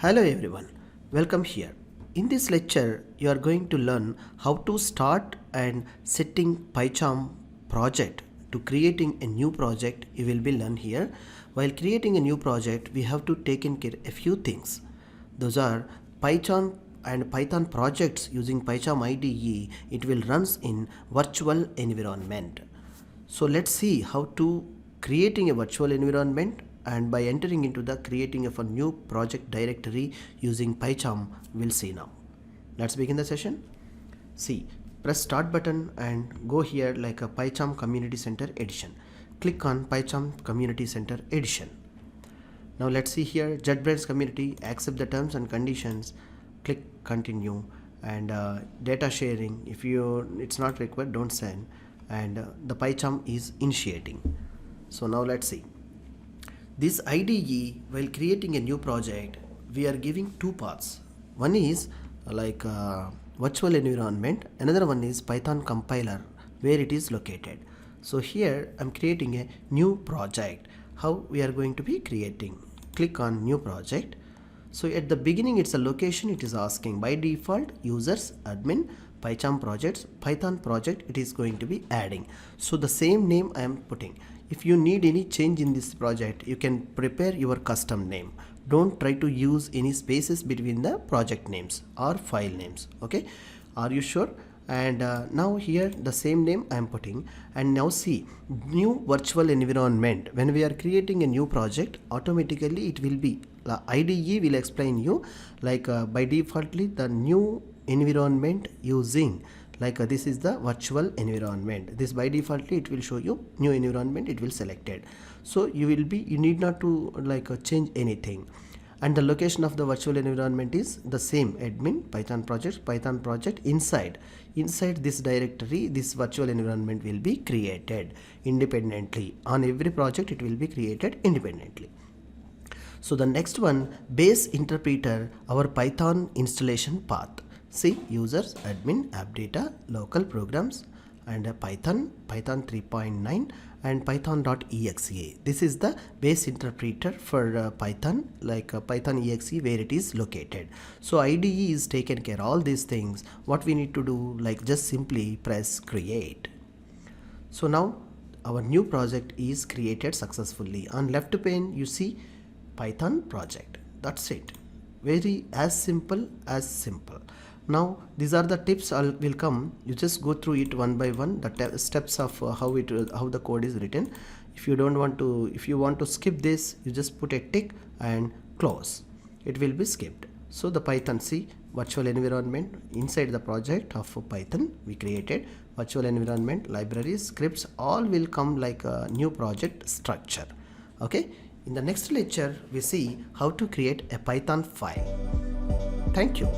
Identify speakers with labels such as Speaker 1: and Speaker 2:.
Speaker 1: Hello everyone, welcome here. In this lecture, you are going to learn how to start and setting Python project. To creating a new project, you will be learn here. While creating a new project, we have to take in care a few things. Those are Python and Python projects using Python IDE. It will runs in virtual environment. So let's see how to creating a virtual environment, and by entering into the creating of a new project directory using Python, we'll see now. Let's begin the session. See, press start button and go here like a Python Community Center Edition. Click on Python Community Center Edition. Now let's see here JetBrains community, accept the terms and conditions, click continue, and data sharing, if it's not required, don't send, and the Python is initiating. So now let's see. This IDE, while creating a new project, we are giving two paths. One is like virtual environment, another one is Python compiler where it is located. So here I'm creating a new project. How we are going to be creating? Click on new project. So at the beginning it's a location, it is asking by default users, admin, Python projects, Python project it is going to be adding. So the same name I am putting. If you need any change in this project, you can prepare your custom name. Don't try to use any spaces between the project names or file names. Okay, are you sure? And now here the same name I am putting. And now see, new virtual environment. When we are creating a new project, automatically it will be the IDE will explain you like by defaultly the new environment using like this is the virtual environment. This by defaultly it will show you new environment, it will selected. So you need not to like change anything. And the location of the virtual environment is the same, admin, Python project inside this directory. This virtual environment will be created independently. On every project it will be created independently. So the next one, base interpreter, our Python installation path. See, users, admin, app data, local programs, and Python 3.9 and Python.exe. This is the base interpreter for Python, like Python exe where it is located. So IDE is taken care of all these things. What we need to do, like just simply press create. So now our new project is created successfully. On left pane you see Python project. That's it. Very as simple as simple. Now these are the tips will come. You just go through it one by one, the steps of how the code is written. If you want to skip this, you just put a tick and close. It will be skipped. So the Python, see, virtual environment inside the project of Python we created, virtual environment, libraries, scripts, all will come like a new project structure. Okay, in the next lecture we see how to create a Python file. Thank you.